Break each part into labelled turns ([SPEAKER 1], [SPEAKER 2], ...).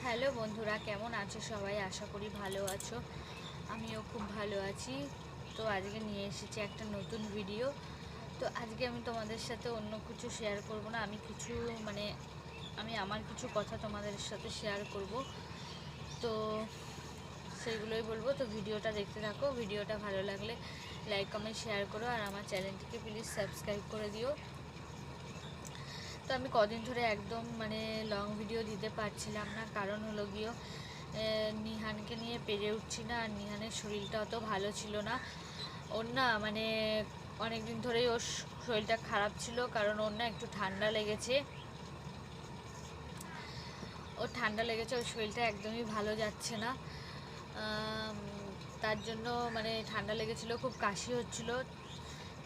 [SPEAKER 1] Hello বন্ধুরা, কেমন আছো সবাই? আশা করি ভালো আছো। আমিও খুব ভালো আছি। তো আজকে নিয়ে এসেছি একটা নতুন ভিডিও। তো আজকে আমি তোমাদের সাথে অন্য কিছু শেয়ার করব না, মানে আমি আমার কিছু কথা তোমাদের সাথে শেয়ার করব। তো সেইগুলোই বলবো। তো ভিডিওটা দেখতে থাকো। ভিডিওটা ভালো লাগলে লাইক কমেন্ট শেয়ার করো, আর আমার চ্যানেলটিকে প্লিজ সাবস্ক্রাইব করে দিও। তো আমি কদিন ধরে একদম লং ভিডিও দিতে পারছিলাম না, কারণ হলো গিয়ে নিহানকে নিয়ে পেরে উঠছি না। আর নিহানের শরীরটা অত ভালো ছিল না। ওর না অনেক দিন ধরেই ওর শরীরটা খারাপ ছিল, কারণ ওর না একটু ঠান্ডা লেগেছে। ওর শরীরটা একদমই ভালো যাচ্ছে না। তার জন্য ঠান্ডা লেগেছিল, খুব কাশি হচ্ছিল।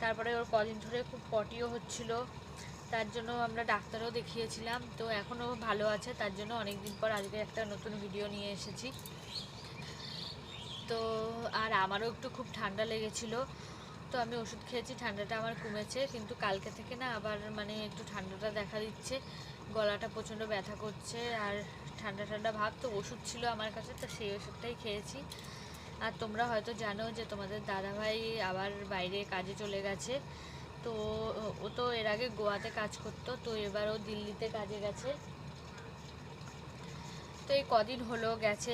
[SPEAKER 1] তারপরে ওর কদিন ধরে খুব পটিও হচ্ছিল, তার জন্য আমরা ডাক্তারও দেখিয়েছিলাম। তো এখনও ভালো আছে, তার জন্য অনেক দিন পর আজকে একটা নতুন ভিডিও নিয়ে এসেছি। তো আর আমারও একটু খুব ঠান্ডা লেগেছিল, তো আমি ওষুধ খেয়েছি, ঠান্ডাটা আমার কমেছে। কিন্তু কালকে থেকে না আবার একটু ঠান্ডাটা দেখা দিচ্ছে, গলাটা প্রচণ্ড ব্যথা করছে আর ঠান্ডা ঠান্ডা ভাব। তো ওষুধ ছিল আমার কাছে, তো সেই ওষুধটাই খেয়েছি। আর তোমরা হয়তো জানো যে তোমাদের দাদাভাই আবার বাইরে কাজে চলে গেছে। তো ও তো এর আগে গোয়াতে কাজ করতো, তো এবার ও দিল্লিতে কাজে গেছে। তো এই কদিন হলো গেছে,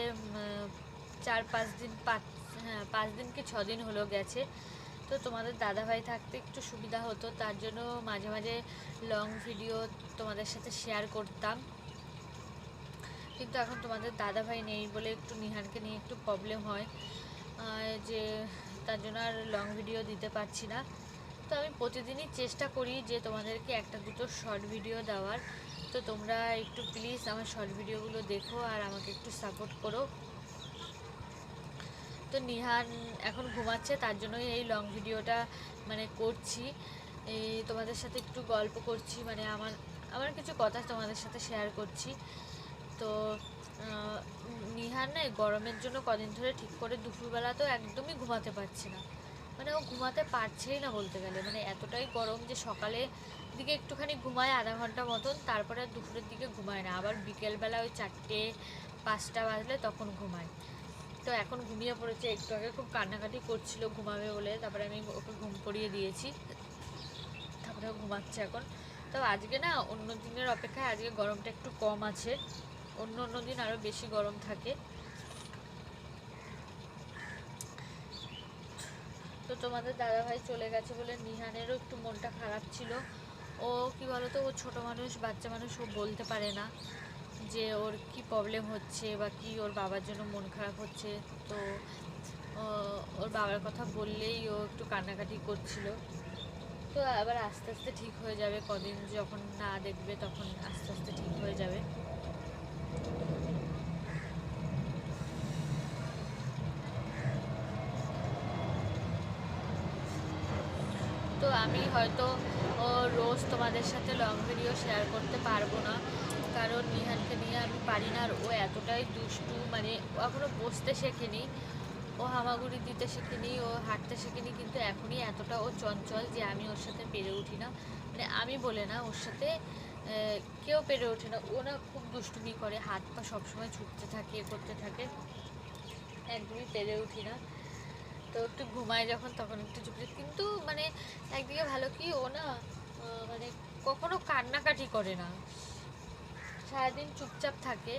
[SPEAKER 1] 4-5 দিন, 5 দিন কি 6 দিন হলো গেছে। তো তোমাদের দাদাভাই থাকতে একটু সুবিধা হতো, তার জন্য মাঝে মাঝে লং ভিডিও তোমাদের সাথে শেয়ার করতাম। কিন্তু এখন তোমাদের দাদাভাই নেই বলে একটু নিহানকে নিয়ে একটু প্রবলেম হয়, যে তার জন্য আর লং ভিডিও দিতে পারছি না। তো আমি প্রতিদিনই চেষ্টা করি যে তোমাদেরকে একটা দুটো শর্ট ভিডিও দেওয়ার। তো তোমরা একটু প্লিজ আমার শর্ট ভিডিওগুলো দেখো আর আমাকে একটু সাপোর্ট করো। তো নিহান এখন ঘুমাচ্ছে, তার জন্যই এই লং ভিডিওটা করছি। এই তোমাদের সাথে একটু গল্প করছি, আমার আমার কিছু কথা তোমাদের সাথে শেয়ার করছি। তো নিহান না গরমের জন্য কদিন ধরে ঠিক করে দুপুরবেলা তো একদমই ঘুমাতে পারছে না। ও ঘুমাতে পারছেই না বলতে গেলে, এতটাই গরম যে সকালে দিকে একটুখানি ঘুমায় আধা ঘন্টা মতন, তারপরে দুপুরের দিকে ঘুমায় না। আবার বিকেলবেলা ওই 4-5টা বাজলে তখন ঘুমায়। তো এখন ঘুমিয়ে পড়েছে, একটু আগে খুব কান্নাকাটি করছিল ঘুমাবে বলে, তারপরে আমি ওকে ঘুম পড়িয়ে দিয়েছি, তারপরে ঘুমাচ্ছে এখন। তো আজকে না অন্য দিনের অপেক্ষায় আজকে গরমটা একটু কম আছে, অন্য অন্য দিন আরও বেশি গরম থাকে। তো তোমাদের দাদাভাই চলে গেছে বলে নিহানেরও একটু মনটা খারাপ ছিল। ও কি বলতো, ও ছোটো মানুষ, বাচ্চা মানুষ, ও বলতে পারে না যে ওর কি প্রবলেম হচ্ছে বা কি ওর বাবার জন্য মন খারাপ হচ্ছে। তো ওর বাবার কথা বললেই ও একটু কান্নাকাটি করছিল। তো আবার আস্তে আস্তে ঠিক হয়ে যাবে, কদিন যখন না দেখবে তখন আস্তে আস্তে ঠিক হয়ে যাবে। তো আমি হয়তো রোজ তোমাদের সাথে লং ভিডিও শেয়ার করতে পারবো না, কারণ নিহানকে নিয়ে আমি পারি না। আর ও এতটাই দুষ্টু, ও এখনও বসতে শেখেনি, ও হামাগুড়ি দিতে শেখেনি, ও হাঁটতে শেখেনি, কিন্তু এখনই এতটা ও চঞ্চল যে আমি ওর সাথে পেরে উঠি না। আমি বলে না, ওর সাথে কেউ পেরে ওঠে না। ও না খুব দুষ্টুমি করে, হাত পা সবসময় ছুটতে থাকে, করতে থাকে, একদমই পেরে উঠি না। তো একটু ঘুমায় যখন তখন একটু চুপচাপ, কিন্তু একদিকে ভালো কি ও না কখনো কান্নাকাটি করে না, সারাদিন চুপচাপ থাকে,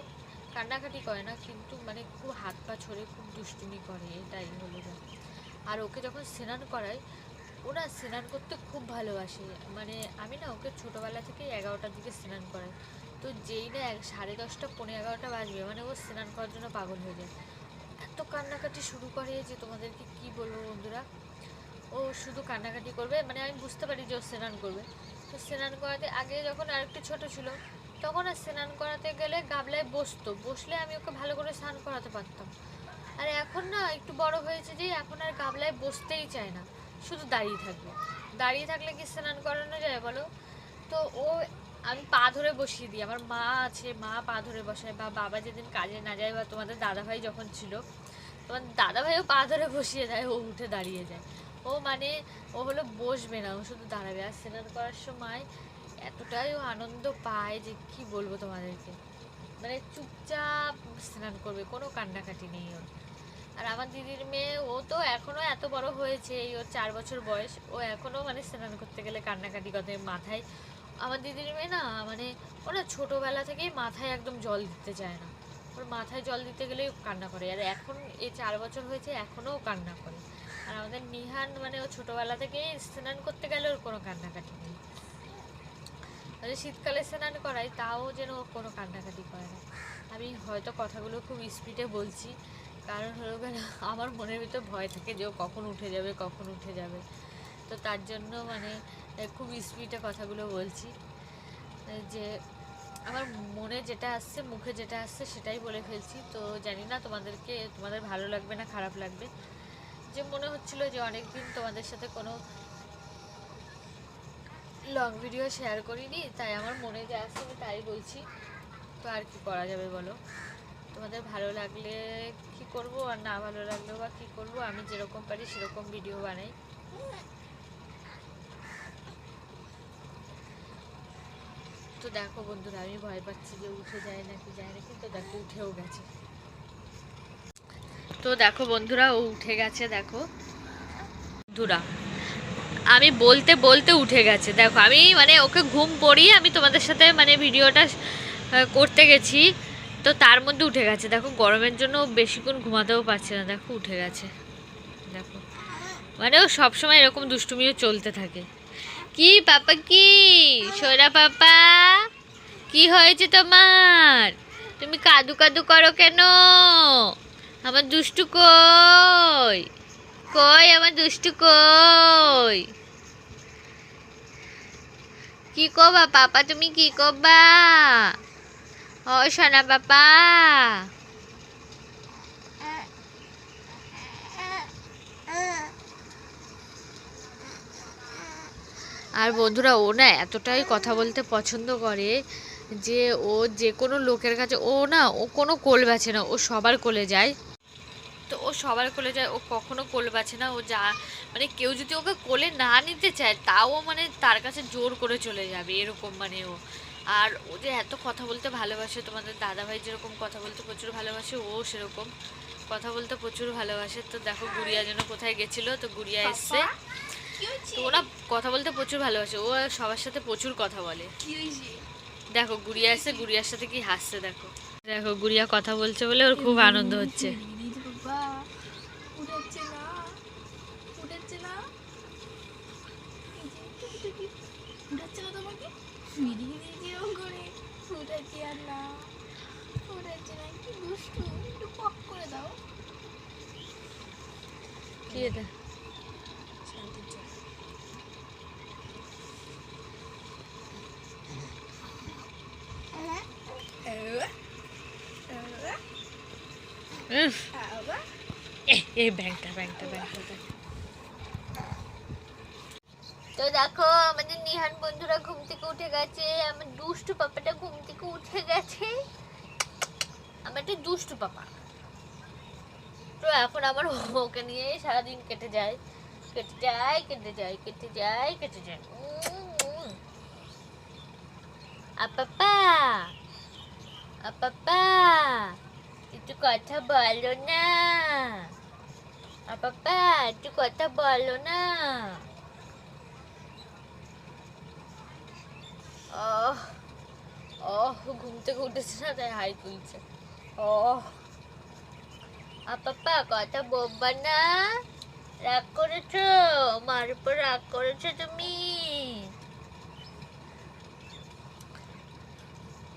[SPEAKER 1] কান্নাকাটি করে না, কিন্তু খুব হাত পা ছড়ে, খুব দুষ্টুমি করে, এটাই হলো যা। আর ওকে যখন স্নান করাই, ও না স্নান করতে খুব ভালোবাসে। আমি না ওকে ছোটোবেলা থেকেই 11টার দিকে স্নান করাই। তো যেই না 10:30 পৌনে 11টা বাজবে, ও স্নান করার জন্য পাগল হয়ে যায়। এত কান্নাকাটি শুরু করে যে তোমাদেরকে কি বলবো বন্ধুরা। ও শুধু কান্নাকাটি করবে, আমি বুঝতে পারি যে ও স্নান করবে। তো স্নান করাতে আগে যখন আরেকটু ছোট ছিল, তখন আর স্নান করাতে গেলে গাবলায় বসলে আমি ওকে ভালো করে স্নান করাতে পারতাম। আর এখন না একটু বড় হয়েছে যে এখন আর গাবলায় বসতেই চায় না, শুধু দাঁড়িয়ে থাকবে। দাঁড়িয়ে থাকলে কি স্নান করানো যায় বলো? তো ও, আমি পা ধরে বসিয়ে দিই, আমার মা আছে, মা পা ধরে বসায়, বা বাবা যেদিন কাজে না যায়, বা তোমাদের দাদাভাই যখন ছিল, তোমার দাদাভাইও পা ধরে বসিয়ে দেয়, ও উঠে দাঁড়িয়ে যায়। ও ও হলো বসবে না, ও শুধু দাঁড়াবে। আর স্নান করার সময় এতটাই ও আনন্দ পায় যে কি বলবো তোমাদেরকে, মানে চুপচাপ স্নান করবে, কোনো কান্নাকাটি নেই ওর। আর আমার দিদির মেয়ে, ও তো এখনো এত বড় হয়েছে, এই ওর 4 বছর বয়স, ও এখনো মানে স্নান করতে গেলে কান্নাকাটি করে মাথায়। আমার দিদির মেয়ে না মানে ওরা ছোটবেলা থেকেই মাথায় একদম জল দিতে চায় না, ওর মাথায় জল দিতে গেলেই কান্না করে। আর এখন এই 4 বছর হয়েছে এখনও কান্না করে। আর আমাদের নিহান মানে ও ছোটবেলা থেকেই স্নান করতে গেলে ওর কোনো কান্নাকাটি নেই, মানে শীতকালে স্নান করাই তাও যেন ও কোনো কান্নাকাটি করে না। আমি হয়তো কথাগুলো খুব স্পিডে বলছি, কারণ হলো কেন আমার মনের ভিতর ভয় থাকে যে ও কখন উঠে যাবে, কখন উঠে যাবে। তো তার জন্য মানে খুব স্পিডে কথাগুলো বলছি, যে আমার মনে যেটা আসছে, মুখে যেটা আসছে সেটাই বলে ফেলছি। তো জানি না তোমাদের ভালো লাগবে না খারাপ লাগবে। যে মনে হচ্ছিল যে অনেক দিন তোমাদের সাথে কোনো লং ভিডিও শেয়ার করিনি, তাই আমার মনে যা আসছে আমি তাই বলছি। তো আর কি করা যাবে বলো, তোমাদের ভালো লাগলে কি করব, আর না ভালো লাগলেও বা কী করবো, আমি যেরকম পারি সেরকম ভিডিও বানাই। তো দেখো বন্ধুরা, আমি ভয় পাচ্ছি যে উঠে যায় নাকি যায় না, কিন্তু দেখো উঠেও গেছে। তো দেখো বন্ধুরা, ও উঠে গেছে দেখো বন্ধুরা, আমি বলতে বলতে উঠে গেছে দেখো। আমি মানে ওকে ঘুম পড়িয়ে আমি তোমাদের সাথে মানে ভিডিওটা করতে গেছি, তো তার মধ্যে উঠে গেছে দেখো। গরমের জন্য বেশিক্ষণ ঘুমাতেও পারছে না, দেখো উঠে গেছে দেখো। মানে ও সবসময় এরকম দুষ্টুমিও চলতে থাকে। কি পাপা, কি সোনা পাপা, কি হয়েছে তোমার? তুমি কাদু কাদু করো কেন? আমার দুষ্টু কই? কই আমার দুষ্টু কই? কি করবা পাপা, তুমি কি করবা? ও সোনা পাপা। আর বন্ধুরা, ও না এতটাই কথা বলতে পছন্দ করে যে ও যে কোনো লোকের কাছে, ও কোনো কোল বাছে না, ও সবার কোলে যায়। তো ও সবার কোলে যায়, ও কখনো কোল বাছে না। ও যা মানে কেউ যদি ওকে কোলে না নিতে চায় তাও মানে তার কাছে জোর করে চলে যাবে এরকম মানে ও। আর ও যে এত কথা বলতে ভালোবাসে, তোমাদের দাদাভাই যেরকম কথা বলতে প্রচুর ভালোবাসে, ও সেরকম কথা বলতে প্রচুর ভালোবাসে। তো দেখো গুড়িয়া যেন কোথায় গেছিলো, তো গুড়িয়া এসছে। তো ওরা কথা বলতে প্রচুর ভালোবাসে, ও সবার সাথে প্রচুর কথা বলে। দেখো গুড়িয়া এসে, গুড়িয়ার সাথে কি হাসছে দেখো। দেখো গুড়িয়া কথা বলছে বলে ওর খুব আনন্দ হচ্ছে। কি এটা? এই ব্যাংকটা। তো দেখো আমাদের নিহান বন্ধুরা ঘুম থেকে উঠে গেছে, আমার দুষ্টু পাপাটা ঘুম থেকে উঠে গেছে, আমার একটা দুষ্টু পাপা। তো এখন আমার ওকে নিয়ে সারাদিন কেটে যায়। আপাপা, একটু কথা বলো না। আপাপা, একটু কথা বলো না। ঘুম থেকে উঠেছে না তাই হাই তুলছে। আপাপা কথা বলবা না? রাগ করেছো? মার উপর রাগ করেছো তুমি?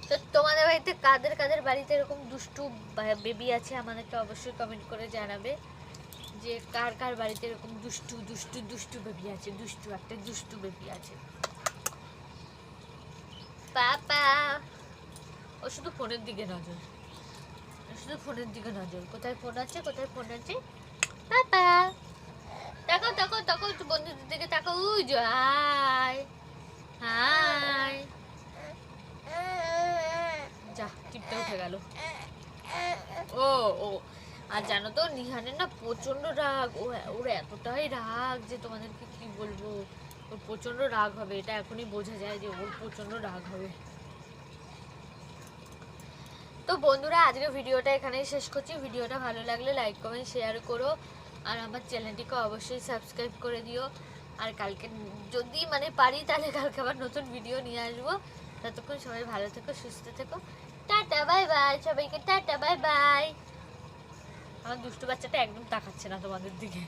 [SPEAKER 1] তো তোমাদের বাড়িতে কাদের বাড়িতে এরকম দুষ্টু বেবি আছে আমাদেরকে অবশ্যই কমেন্ট করে জানাবে, যে কার বাড়িতে এরকম দুষ্টু বেবি আছে, একটা দুষ্টু বেবি আছে। পাপা, ও শুধু ফোনের দিকে নজর, কোথায় ফোন আছে পাপা। তাকাও একটু বন্ধুদের দিকে তাকাও। ওই যে হাই যা, টিপতে উঠে গেল। ও আর জানো তো নিহানের না প্রচন্ড রাগ, ওর এতটাই রাগ যে তোমাদেরকে কি বলবো। ওর প্রচন্ড রাগ হবে, এটা এখনই বোঝা যায় যে ওর প্রচন্ড রাগ হবে। তো বন্ধুরা আজকে ভিডিওটা এখানেই শেষ করছি। ভিডিওটা ভালো লাগলে লাইক কমেন্ট শেয়ার করো, আর আমার চ্যানেলটিকে অবশ্যই সাবস্ক্রাইব করে দিও। আর কালকে যদি মানে পারি তাহলে কালকে আবার নতুন ভিডিও নিয়ে আসবো। ততক্ষণ সবাই ভালো থেকো, সুস্থ থেকো। টাটা বাই বাই সবাইকে, টাটা বাই বাই। আমার দুষ্টু বাচ্চাটা একদম তাকাচ্ছে না তোমাদের দিকে।